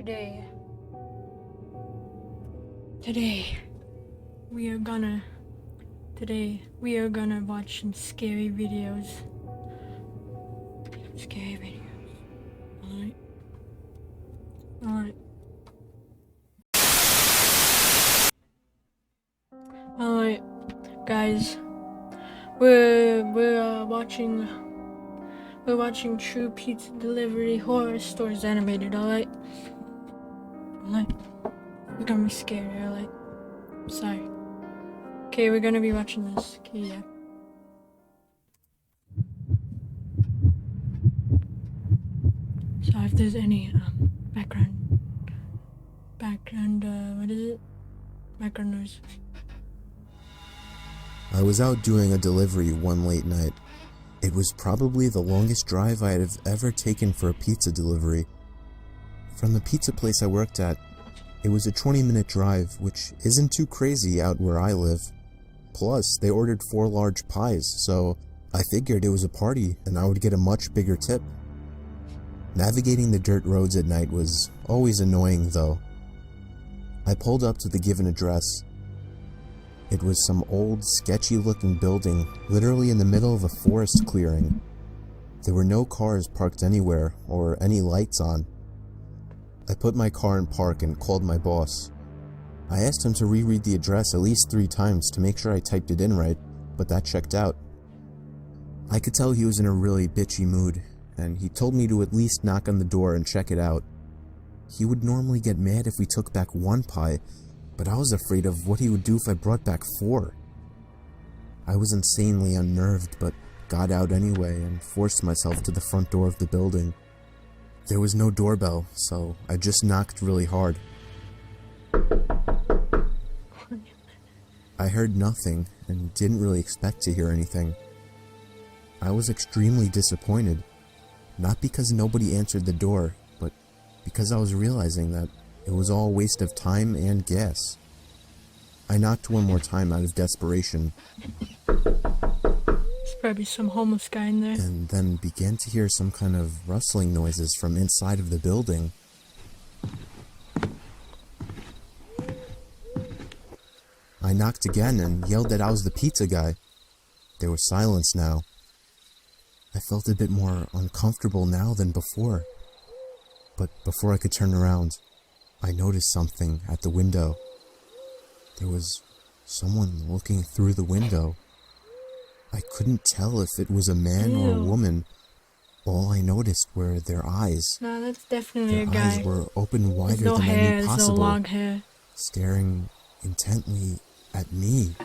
Today we are gonna watch some scary videos. Alright, guys. We're watching True Pizza Delivery Horror Stories Animated. Alright. You're gonna be scared. Alright. Sorry. Okay, we're gonna be watching this. Okay, yeah. Sorry if there's any background noise. I was out doing a delivery one late night. It was probably the longest drive I had ever taken for a pizza delivery. From the pizza place I worked at, it was a 20-minute drive, which isn't too crazy out where I live. Plus, they ordered 4 large pies, so I figured it was a party and I would get a much bigger tip. Navigating the dirt roads at night was always annoying though. I pulled up to the given address. It was some old, sketchy-looking building, literally in the middle of a forest clearing. There were no cars parked anywhere, or any lights on. I put my car in park and called my boss. I asked him to reread the address at least 3 times to make sure I typed it in right, but that checked out. I could tell he was in a really bitchy mood, and he told me to at least knock on the door and check it out. He would normally get mad if we took back 1 pie, but I was afraid of what he would do if I brought back 4. I was insanely unnerved, but got out anyway and forced myself to the front door of the building. There was no doorbell, so I just knocked really hard. I heard nothing and didn't really expect to hear anything. I was extremely disappointed, not because nobody answered the door, but because I was realizing that it was all a waste of time and gas. I knocked one more time out of desperation. There's probably some homeless guy in there. And then began to hear some kind of rustling noises from inside of the building. I knocked again and yelled that I was the pizza guy. There was silence now. I felt a bit more uncomfortable now than before. But before I could turn around, I noticed something at the window. There was someone looking through the window. I couldn't tell if it was a man or a woman. All I noticed were their eyes. No, that's definitely a guy. Their eyes were open wider than I knew possible, no long hair. Staring intently at me.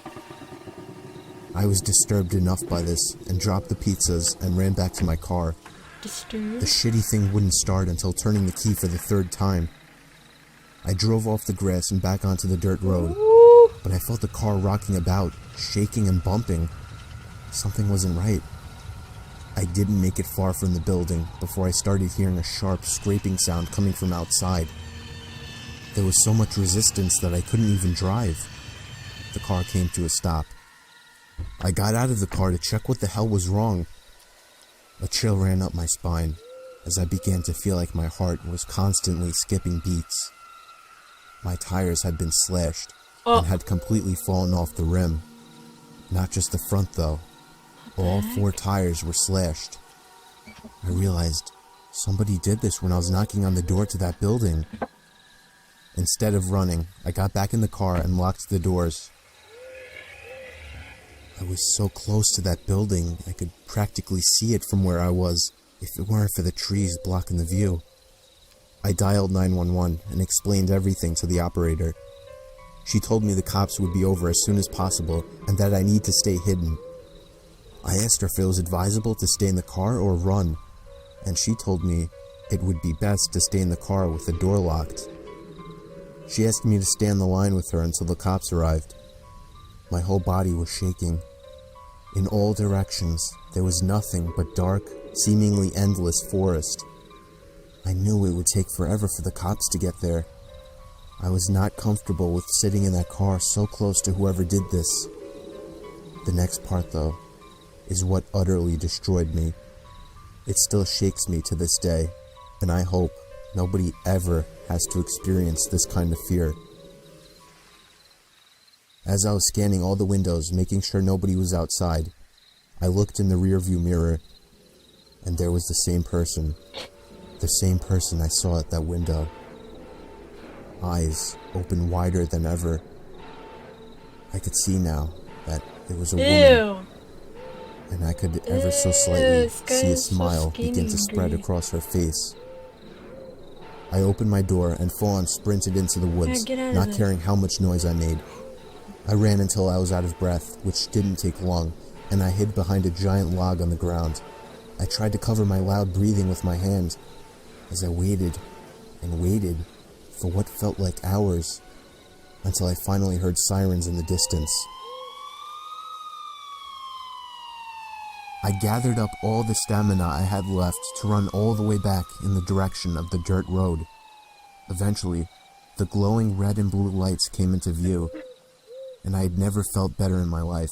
I was disturbed enough by this and dropped the pizzas and ran back to my car. Disturbed? The shitty thing wouldn't start until turning the key for the 3rd time. I drove off the grass and back onto the dirt road, but I felt the car rocking about, shaking and bumping. Something wasn't right. I didn't make it far from the building before I started hearing a sharp scraping sound coming from outside. There was so much resistance that I couldn't even drive. The car came to a stop. I got out of the car to check what the hell was wrong. A chill ran up my spine as I began to feel like my heart was constantly skipping beats. My tires had been slashed and had completely fallen off the rim. Not just the front though. All 4 tires were slashed. I realized somebody did this when I was knocking on the door to that building. Instead of running, I got back in the car and locked the doors. I was so close to that building, I could practically see it from where I was, if it weren't for the trees blocking the view. I dialed 911 and explained everything to the operator. She told me the cops would be over as soon as possible and that I need to stay hidden. I asked her if it was advisable to stay in the car or run, and she told me it would be best to stay in the car with the door locked. She asked me to stay on the line with her until the cops arrived. My whole body was shaking. In all directions, there was nothing but dark, seemingly endless forest. I knew it would take forever for the cops to get there. I was not comfortable with sitting in that car so close to whoever did this. The next part, though, is what utterly destroyed me. It still shakes me to this day, and I hope nobody ever has to experience this kind of fear. As I was scanning all the windows, making sure nobody was outside, I looked in the rearview mirror, and there was the same person. The same person I saw at that window. Eyes open wider than ever. I could see now that it was a woman, and I could ever so slightly see a smile begin to spread across her face. I opened my door and full-on sprinted into the woods, not caring how much noise I made. I ran until I was out of breath, which didn't take long, and I hid behind a giant log on the ground. I tried to cover my loud breathing with my hand, as I waited and waited for what felt like hours, until I finally heard sirens in the distance. I gathered up all the stamina I had left to run all the way back in the direction of the dirt road. Eventually, the glowing red and blue lights came into view, and I had never felt better in my life.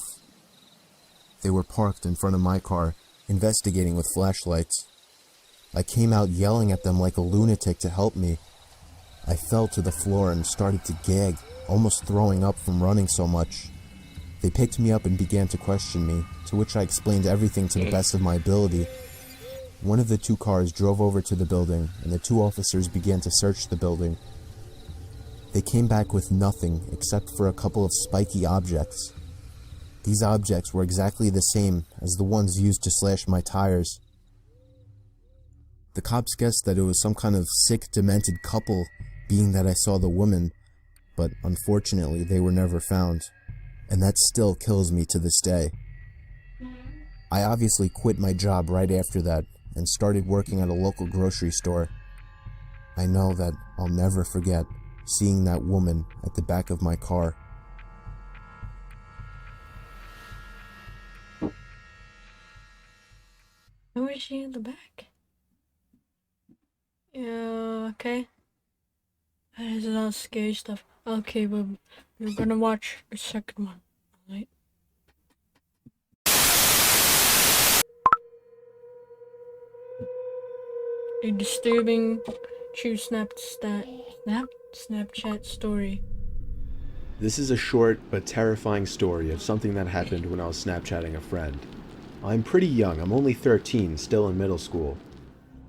They were parked in front of my car, investigating with flashlights. I came out yelling at them like a lunatic to help me. I fell to the floor and started to gag, almost throwing up from running so much. They picked me up and began to question me, to which I explained everything to the best of my ability. One of the two cars drove over to the building, and the two officers began to search the building. They came back with nothing except for a couple of spiky objects. These objects were exactly the same as the ones used to slash my tires. The cops guessed that it was some kind of sick, demented couple, being that I saw the woman, but unfortunately they were never found, and that still kills me to this day. I obviously quit my job right after that and started working at a local grocery store. I know that I'll never forget seeing that woman at the back of my car. Who is she in the back? Yeah, okay. That is all scary stuff. Okay, but we're gonna watch a second one, alright? A disturbing true Snapchat story. This is a short but terrifying story of something that happened when I was Snapchatting a friend. I'm pretty young, I'm only 13, still in middle school.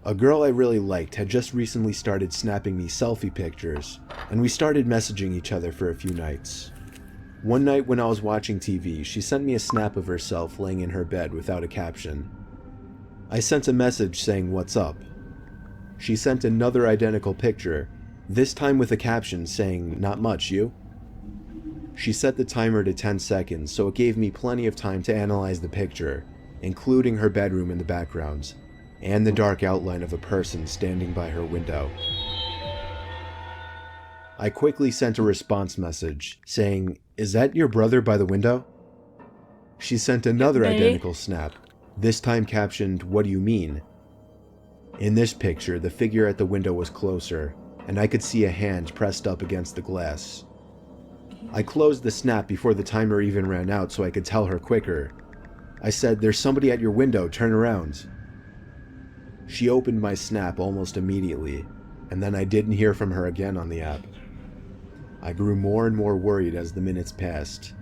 A girl I really liked had just recently started snapping me selfie pictures, and we started messaging each other for a few nights. One night when I was watching TV, she sent me a snap of herself laying in her bed without a caption. I sent a message saying "What's up?" She sent another identical picture, this time with a caption saying "Not much, you?" She set the timer to 10 seconds, so it gave me plenty of time to analyze the picture, including her bedroom in the background, and the dark outline of a person standing by her window. I quickly sent a response message, saying, "Is that your brother by the window?" She sent another identical snap, this time captioned, "What do you mean?" In this picture, the figure at the window was closer, and I could see a hand pressed up against the glass. I closed the snap before the timer even ran out so I could tell her quicker. I said, "There's somebody at your window, turn around." She opened my snap almost immediately, and then I didn't hear from her again on the app. I grew more and more worried as the minutes passed.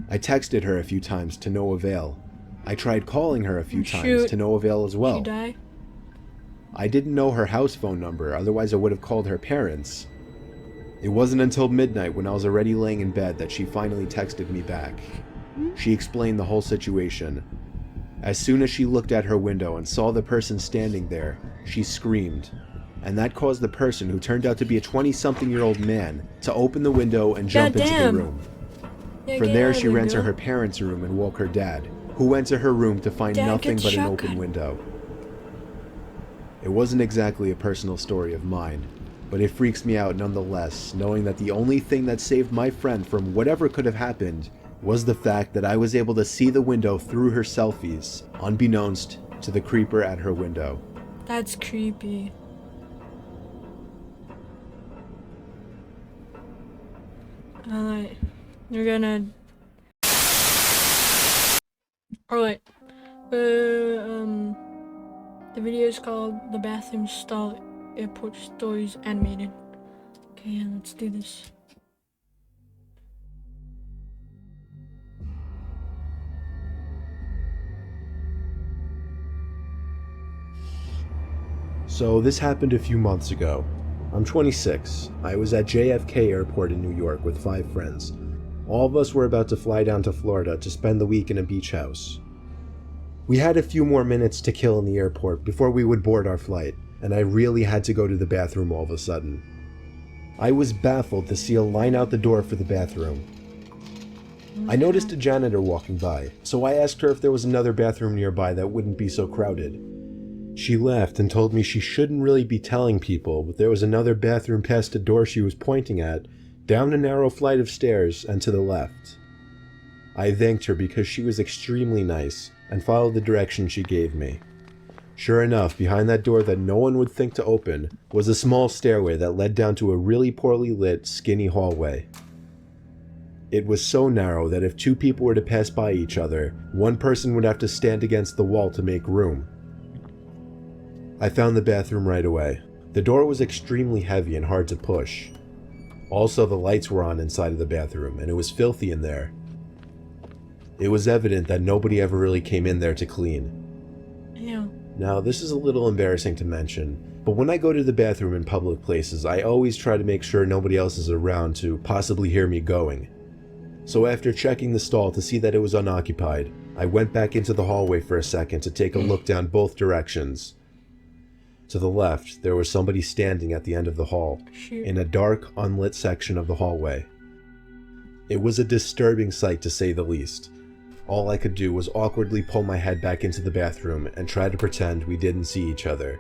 I texted her a few times to no avail. I tried calling her a few times to no avail as well. She died? I didn't know her house phone number, otherwise I would have called her parents. It wasn't until midnight when I was already laying in bed that she finally texted me back. She explained the whole situation. As soon as she looked at her window and saw the person standing there, she screamed, and that caused the person, who turned out to be a 20-something-year-old man, to open the window and jump into the room. From there, she ran to her parents' room and woke her dad, who went to her room to find nothing but an open window. It wasn't exactly a personal story of mine, but it freaks me out nonetheless, knowing that the only thing that saved my friend from whatever could have happened was the fact that I was able to see the window through her selfies, unbeknownst to the creeper at her window. That's creepy. Alright, you're gonna... Alright, the video is called The Bathroom Stall airport stories animated. Okay, yeah, let's do this. So this happened a few months ago. I'm 26. I was at JFK Airport in New York with 5 friends. All of us were about to fly down to Florida to spend the week in a beach house. We had a few more minutes to kill in the airport before we would board our flight, and I really had to go to the bathroom all of a sudden. I was baffled to see a line out the door for the bathroom. I noticed a janitor walking by, so I asked her if there was another bathroom nearby that wouldn't be so crowded. She laughed and told me she shouldn't really be telling people, but there was another bathroom past the door she was pointing at, down a narrow flight of stairs and to the left. I thanked her because she was extremely nice and followed the direction she gave me. Sure enough, behind that door that no one would think to open was a small stairway that led down to a really poorly lit, skinny hallway. It was so narrow that if 2 people were to pass by each other, one person would have to stand against the wall to make room. I found the bathroom right away. The door was extremely heavy and hard to push. Also, the lights were on inside of the bathroom, and it was filthy in there. It was evident that nobody ever really came in there to clean. Ew. Now, this is a little embarrassing to mention, but when I go to the bathroom in public places, I always try to make sure nobody else is around to possibly hear me going. So after checking the stall to see that it was unoccupied, I went back into the hallway for a second to take a look down both directions. To the left, there was somebody standing at the end of the hall, in a dark, unlit section of the hallway. It was a disturbing sight to say the least. All I could do was awkwardly pull my head back into the bathroom and try to pretend we didn't see each other.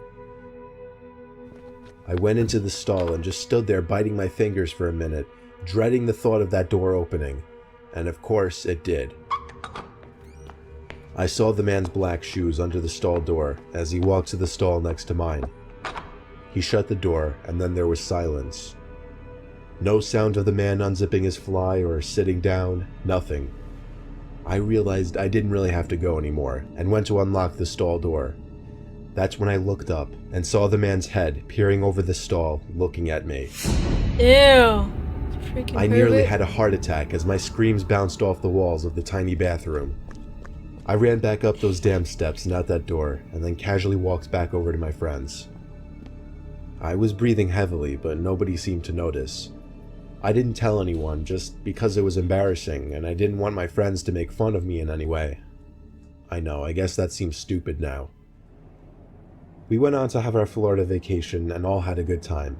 I went into the stall and just stood there biting my fingers for a minute, dreading the thought of that door opening. And of course, it did. I saw the man's black shoes under the stall door as he walked to the stall next to mine. He shut the door, and then there was silence. No sound of the man unzipping his fly or sitting down, nothing. I realized I didn't really have to go anymore, and went to unlock the stall door. That's when I looked up and saw the man's head peering over the stall, looking at me. Ew. Freaking I nearly pervert. had a heart attack as my screams bounced off the walls of the tiny bathroom. I ran back up those damn steps and out that door, and then casually walked back over to my friends. I was breathing heavily, but nobody seemed to notice. I didn't tell anyone just because it was embarrassing, and I didn't want my friends to make fun of me in any way. I know, I guess that seems stupid now. We went on to have our Florida vacation and all had a good time.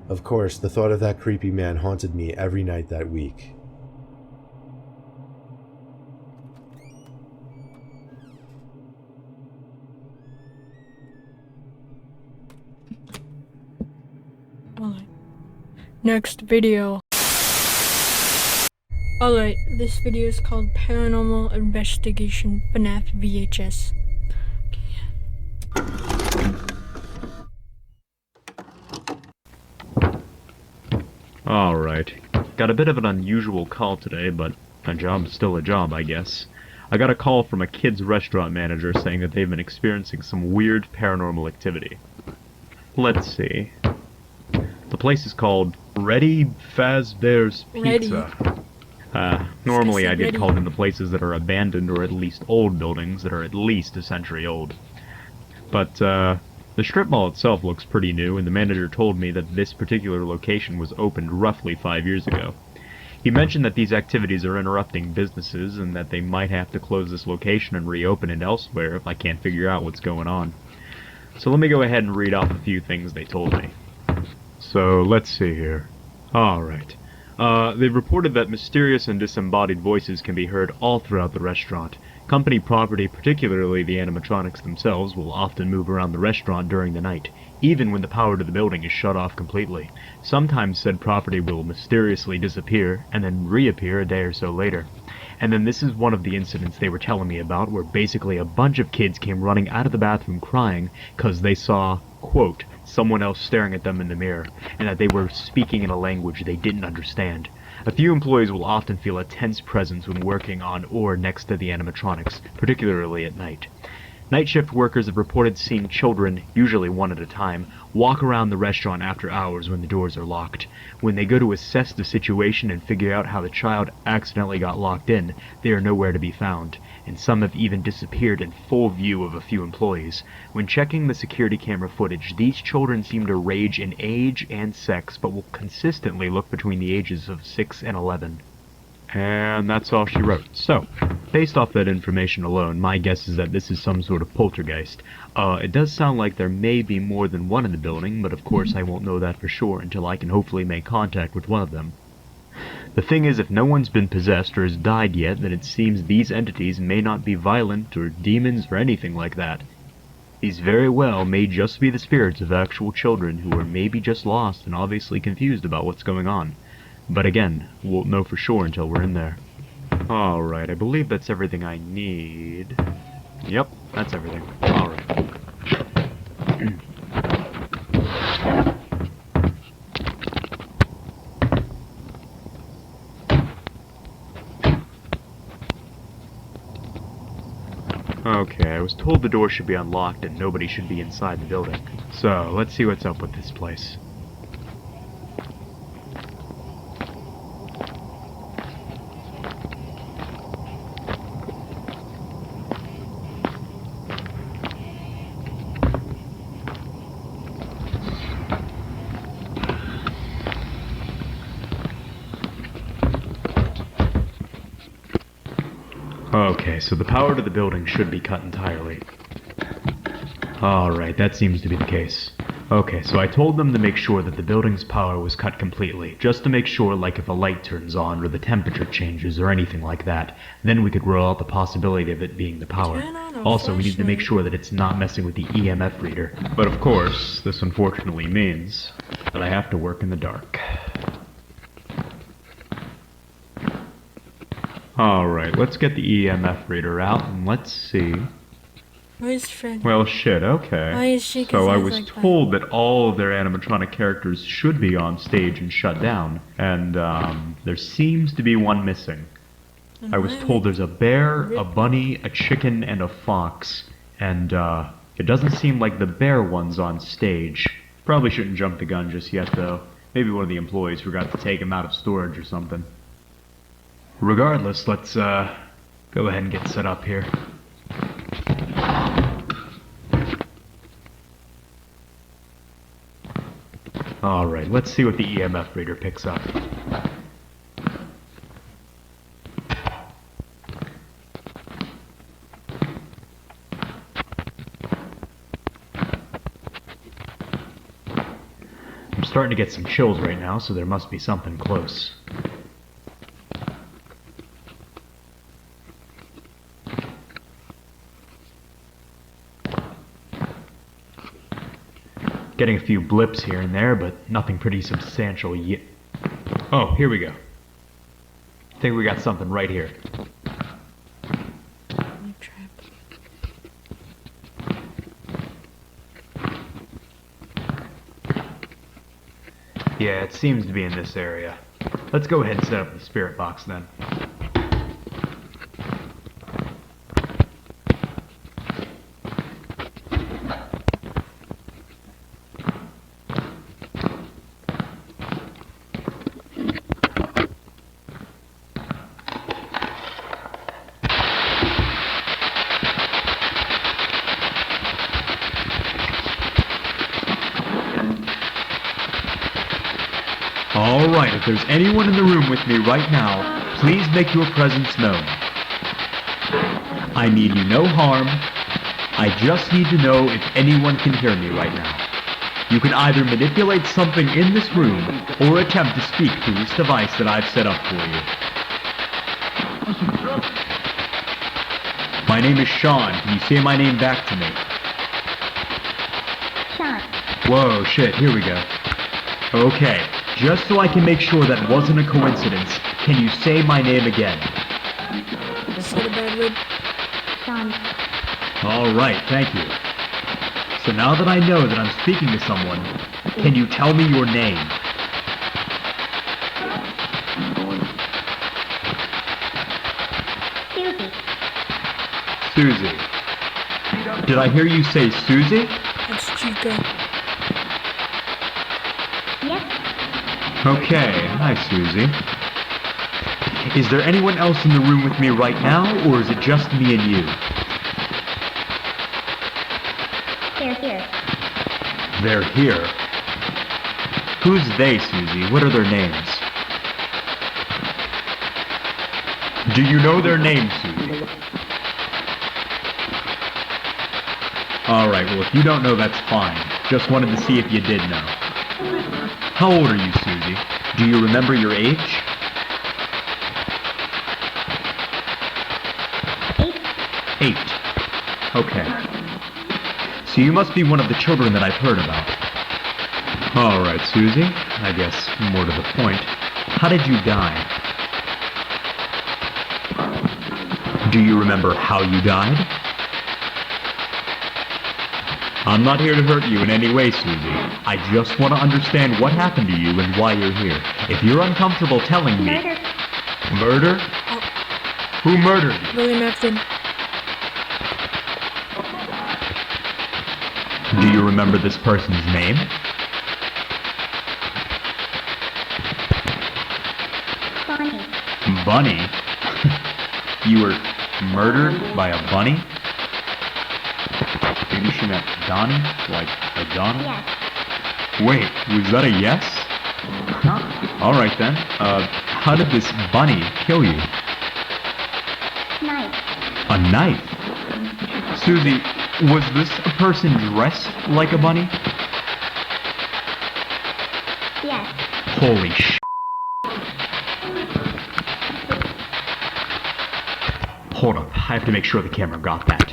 Of course, the thought of that creepy man haunted me every night that week. Alright. Next video. Alright, this video is called Paranormal Investigation FNAF VHS. Alright. Got a bit of an unusual call today, but a job's still a job, I guess. I got a call from a kid's restaurant manager saying that they've been experiencing some weird paranormal activity. Let's see. The place is called Reddy Fazbear's Pizza. Normally I'd get called into places that are abandoned or at least old buildings that are at least a century old. But, the strip mall itself looks pretty new, and the manager told me that this particular location was opened roughly 5 years ago. He mentioned that these activities are interrupting businesses and that they might have to close this location and reopen it elsewhere if I can't figure out what's going on. So let me go ahead and read off a few things they told me. So, let's see here. Alright. They've reported that mysterious and disembodied voices can be heard all throughout the restaurant. Company property, particularly the animatronics themselves, will often move around the restaurant during the night, even when the power to the building is shut off completely. Sometimes said property will mysteriously disappear, and then reappear a day or so later. And then this is one of the incidents they were telling me about, where basically a bunch of kids came running out of the bathroom crying because they saw, quote, someone else staring at them in the mirror, and that they were speaking in a language they didn't understand. A few employees will often feel a tense presence when working on or next to the animatronics, particularly at night. Night shift workers have reported seeing children, usually one at a time, walk around the restaurant after hours when the doors are locked. When they go to assess the situation and figure out how the child accidentally got locked in, they are nowhere to be found, and some have even disappeared in full view of a few employees. When checking the security camera footage, these children seem to range in age and sex, but will consistently look between the ages of 6 and 11. And that's all she wrote. So, based off that information alone, my guess is that this is some sort of poltergeist. It does sound like there may be more than one in the building, but of course I won't know that for sure until I can hopefully make contact with one of them. The thing is, if no one's been possessed or has died yet, then it seems these entities may not be violent or demons or anything like that. These very well may just be the spirits of actual children who are maybe just lost and obviously confused about what's going on. But again, won't know for sure until we're in there. Alright, I believe that's everything I need. Yep, that's everything. Alright. Okay, I was told the door should be unlocked and nobody should be inside the building. So, let's see what's up with this place. Okay, so the power to the building should be cut entirely. Alright, that seems to be the case. Okay, so I told them to make sure that the building's power was cut completely, just to make sure, like if a light turns on or the temperature changes or anything like that, then we could rule out the possibility of it being the power. Also, we need to make sure that it's not messing with the EMF reader. But of course, this unfortunately means that I have to work in the dark. Alright, let's get the EMF reader out and let's see. Where's Fred? Well, shit, okay. Why is she So I confused was like that? told that all of their animatronic characters should be on stage and shut down, and there seems to be one missing. I was told there's a bear, a bunny, a chicken, and a fox, and it doesn't seem like the bear one's on stage. Probably shouldn't jump the gun just yet, though. Maybe one of the employees forgot to take him out of storage or something. Regardless, let's go ahead and get set up here. Alright, let's see what the EMF reader picks up. I'm starting to get some chills right now, so there must be something close. Getting a few blips here and there, but nothing pretty substantial yet. Oh, here we go. I think we got something right here. Yeah, it seems to be in this area. Let's go ahead and set up the spirit box then. Alright, if there's anyone in the room with me right now, please make your presence known. I mean you no harm. I just need to know if anyone can hear me right now. You can either manipulate something in this room, or attempt to speak through this device that I've set up for you. My name is Sean. Can you say my name back to me? Sean. Whoa, shit, here we go. Okay. Just so I can make sure that wasn't a coincidence, can you say my name again? Is that a bad word? Sean. Alright, thank you. So now that I know that I'm speaking to someone, can you tell me your name? Susie. Susie. Did I hear you say Susie? That's Chica. Yes. Okay, hi Susie. Is there anyone else in the room with me right now, or is it just me and you? They're here. They're here. Who's they, Susie? What are their names? Do you know their names, Susie? Alright, well if you don't know, that's fine. Just wanted to see if you did know. How old are you, Susie? Do you remember your age? 8. Okay. So you must be one of the children that I've heard about. Alright, Susie. I guess more to the point. How did you die? Do you remember how you died? I'm not here to hurt you in any way, Susie. I just want to understand what happened to you and why you're here. If you're uncomfortable telling me... Murder. Murder? Who murdered you? William Afton. Do you remember this person's name? Bonnie. Bunny? You were murdered by a bunny? Maybe she meant Donnie? Like a Donald? Yes. Wait, was that a yes? Alright then. How did this bunny kill you? Knife. A knife? Susie, was this a person dressed like a bunny? Yes. Holy sh**. Hold up, I have to make sure the camera got that.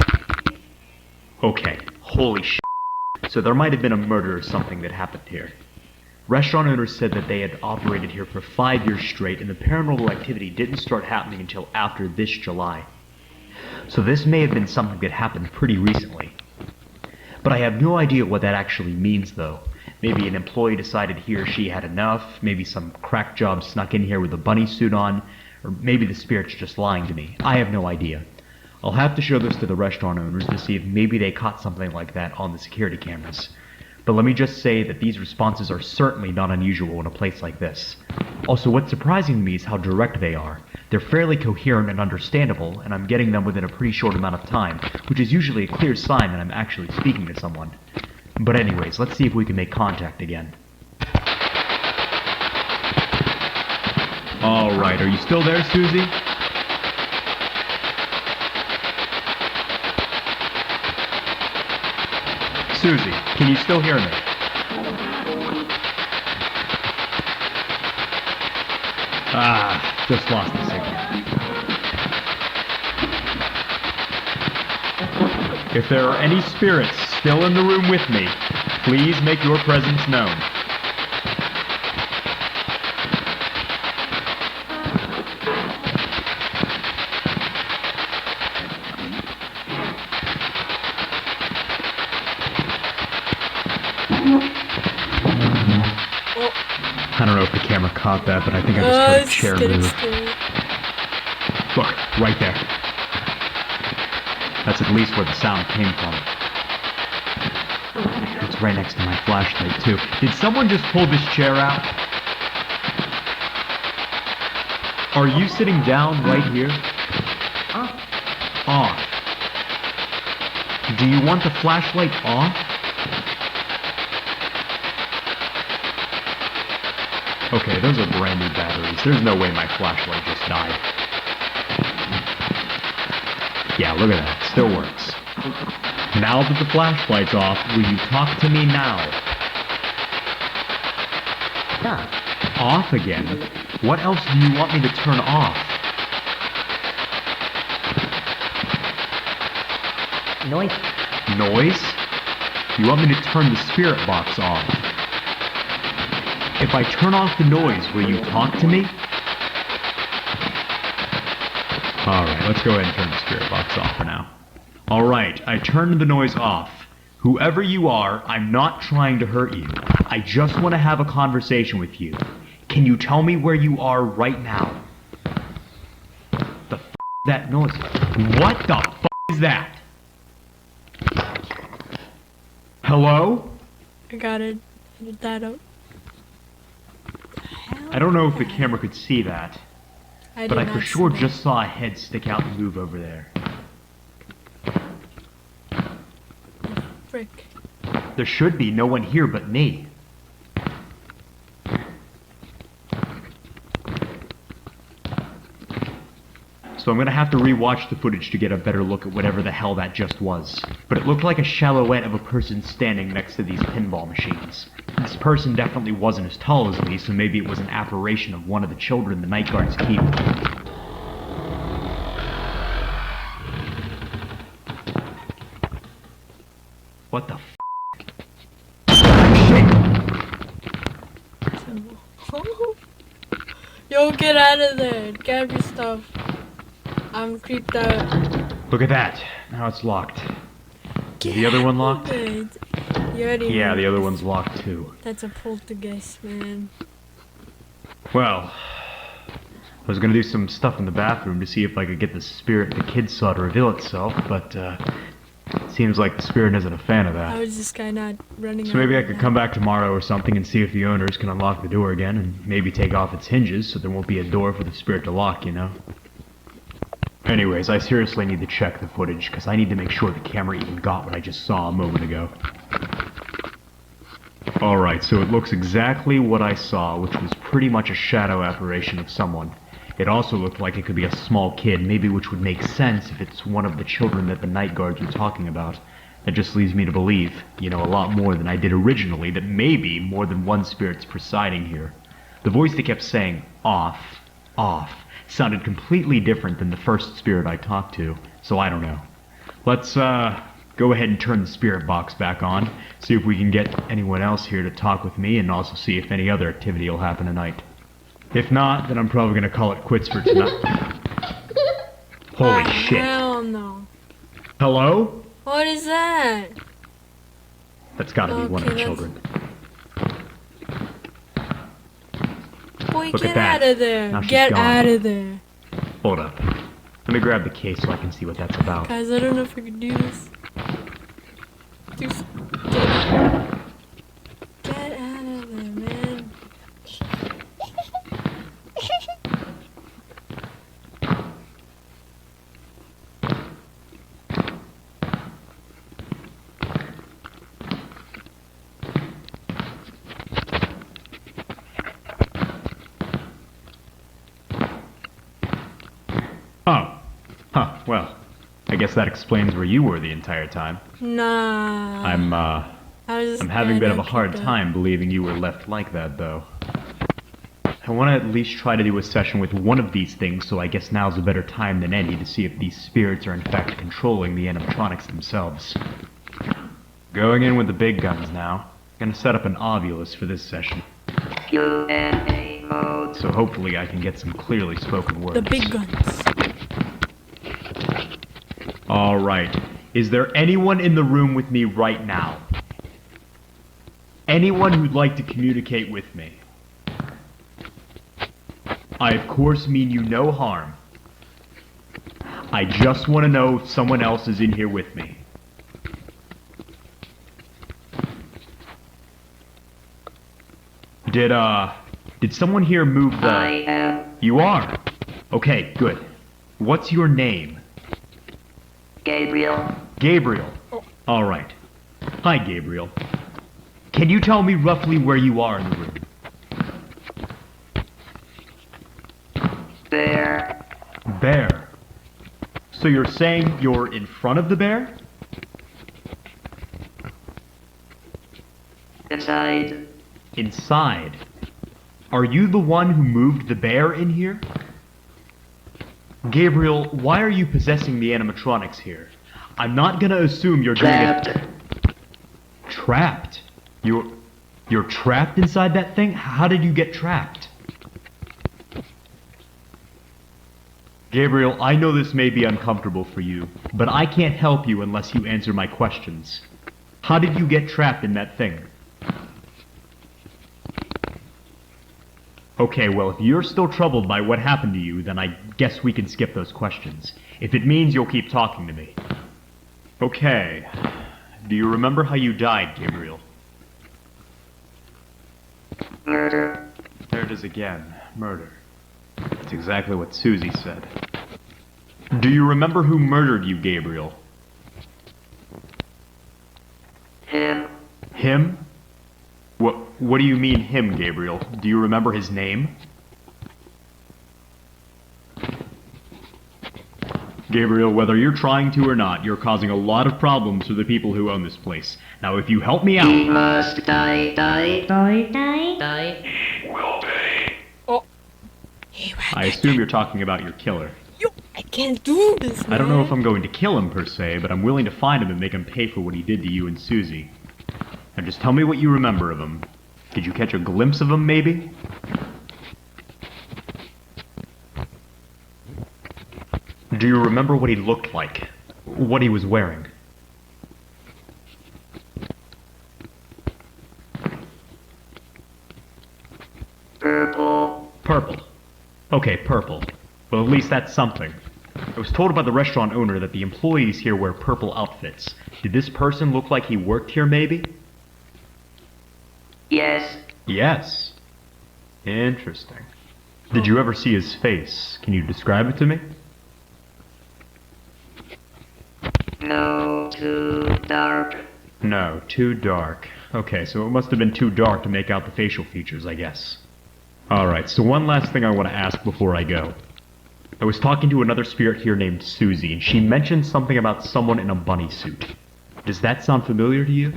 Okay, holy sh**. So there might have been a murder or something that happened here. Restaurant owners said that they had operated here for 5 years straight and the paranormal activity didn't start happening until after this July. So this may have been something that happened pretty recently. But I have no idea what that actually means though. Maybe an employee decided he or she had enough, maybe some crack job snuck in here with a bunny suit on, or maybe the spirit's just lying to me. I have no idea. I'll have to show this to the restaurant owners to see if maybe they caught something like that on the security cameras. But let me just say that these responses are certainly not unusual in a place like this. Also, what's surprising to me is how direct they are. They're fairly coherent and understandable, and I'm getting them within a pretty short amount of time, which is usually a clear sign that I'm actually speaking to someone. But anyways, let's see if we can make contact again. Alright, are you still there, Susie? Susie, can you still hear me? Just lost the signal. If there are any spirits still in the room with me, please make your presence known. I don't know if the camera caught that, but I think I just heard a chair move. Look, right there. That's at least where the sound came from. It's right next to my flashlight, too. Did someone just pull this chair out? Are you sitting down right here? Off. Do you want the flashlight off? Okay, those are brand new batteries. There's no way my flashlight just died. Yeah, look at that. It still works. Now that the flashlight's off, will you talk to me now? Off again? What else do you want me to turn off? Noise. Noise? You want me to turn the spirit box off? If I turn off the noise, will you talk to me? Alright, let's go ahead and turn the spirit box off for now. Alright, I turned the noise off. Whoever you are, I'm not trying to hurt you. I just want to have a conversation with you. Can you tell me where you are right now? The f*** that noise? What the f*** is that? Hello? I got it. Edit that out. I don't know if the camera could see that, I but did I not for see sure that. just saw a head stick out and move over there. Frick. There should be no one here but me. So I'm gonna have to rewatch the footage to get a better look at whatever the hell that just was. But it looked like a silhouette of a person standing next to these pinball machines. This person definitely wasn't as tall as me, so maybe it was an apparition of one of the children the night guards keep. What the f? Yo, get out of there. Grab your stuff. I'm creeped out. Look at that. Now it's locked. Is the other one locked? Wait. You already Yeah, know the other this. one's locked too. That's a poltergeist, man. Well, I was gonna do some stuff in the bathroom to see if I could get the spirit the kids saw to reveal itself, but seems like the spirit isn't a fan of How that. is this guy not running So maybe out I right could now? come back tomorrow or something and see if the owners can unlock the door again and maybe take off its hinges so there won't be a door for the spirit to lock, you know? Anyways, I seriously need to check the footage because I need to make sure the camera even got what I just saw a moment ago. Alright, so it looks exactly what I saw, which was pretty much a shadow apparition of someone. It also looked like it could be a small kid, maybe, which would make sense if it's one of the children that the night guards were talking about. That just leads me to believe, you know, a lot more than I did originally, that maybe more than one spirit's presiding here. The voice that kept saying, off, sounded completely different than the first spirit I talked to, so I don't know. Let's, go ahead and turn the spirit box back on, see if we can get anyone else here to talk with me, and also see if any other activity will happen tonight. If not, then I'm probably gonna call it quits for tonight. Holy shit. Hell no. Hello? What is that? That's gotta be one of the Okay, children. Boy, Look get at that. out of there. Now she's Get gone. out of there. Hold up. Let me grab the case so I can see what that's about. Guys, I don't know if we can do this. Just get out of there, man. Oh. Huh, well. I guess that explains where you were the entire time. Nah. I'm I'm having a bit of a hard time believing you were left like that, though. I want to at least try to do a session with one of these things, so I guess now's a better time than any to see if these spirits are in fact controlling the animatronics themselves. Going in with the big guns now. Gonna set up an ovulus for this session. Q&A mode. So hopefully I can get some clearly spoken words. The big guns. Alright. Is there anyone in the room with me right now? Anyone who'd like to communicate with me? I of course mean you no harm. I just want to know if someone else is in here with me. Did someone here move the... I am You are? Okay, good. What's your name? Gabriel. Gabriel. Alright. Hi, Gabriel. Can you tell me roughly where you are in the room? Bear. Bear. So you're saying you're in front of the bear? Inside. Inside. Are you the one who moved the bear in here? Gabriel, why are you possessing the animatronics here? I'm not gonna assume you're doing Trapped. it... Trapped? You're trapped inside that thing? How did you get trapped? Gabriel, I know this may be uncomfortable for you, but I can't help you unless you answer my questions. How did you get trapped in that thing? Okay, well, if you're still troubled by what happened to you, then I guess we can skip those questions. If it means you'll keep talking to me. Okay. Do you remember how you died, Gabriel? Murder. There it is again. Murder. That's exactly what Susie said. Do you remember who murdered you, Gabriel? Him. Him? What do you mean him, Gabriel? Do you remember his name? Gabriel, whether you're trying to or not, you're causing a lot of problems for the people who own this place. Now, if you help me He out... must die. Oh. Hey, I assume you're talking about your killer. Yo, I can't do this, man. I don't know if I'm going to kill him per se, but I'm willing to find him and make him pay for what he did to you and Susie. Now just tell me what you remember of him. Did you catch a glimpse of him, maybe? Do you remember what he looked like? What he was wearing? Purple. Purple. Okay, purple. Well, at least that's something. I was told by the restaurant owner that the employees here wear purple outfits. Did this person look like he worked here, maybe? Yes. Yes. Interesting. Did you ever see his face? Can you describe it to me? No. Too dark. No, too dark. Okay, so it must have been too dark to make out the facial features, I guess. Alright, so one last thing I want to ask before I go. I was talking to another spirit here named Susie, and she mentioned something about someone in a bunny suit. Does that sound familiar to you?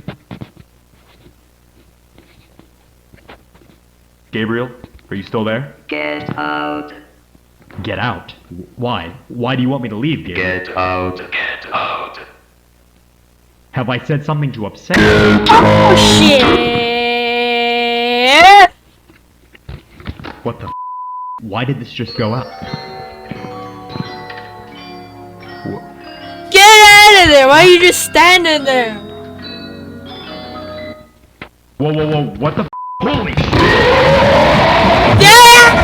Gabriel, are you still there? Get out. Get out? Why? Why do you want me to leave, Gabriel? Get out. Get out. Have I said something to upset you? Oh, shit! What the f***? Why did this just go out? Get out of there! Why are you just standing there? Whoa, whoa, whoa, what the f***? Holy shit! Get out!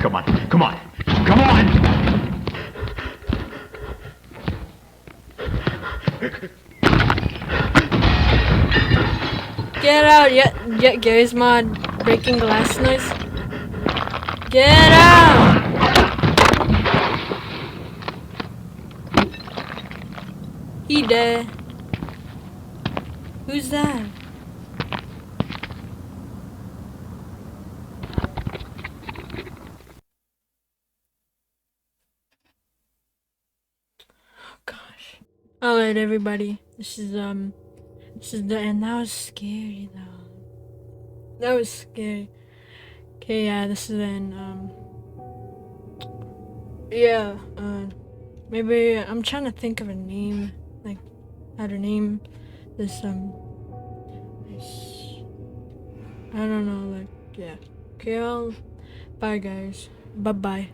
Come on, come on, come on! Get out! Yeah, Gary's mod breaking glass noise. Get out! He dead. Who's that? Gosh. Alright, everybody. This is the end. That was scary though. That was scary. Okay, yeah, this is the end. Yeah, maybe I'm trying to think of a name, like how to name this, I don't know, like, yeah. Okay, bye guys. Bye-bye.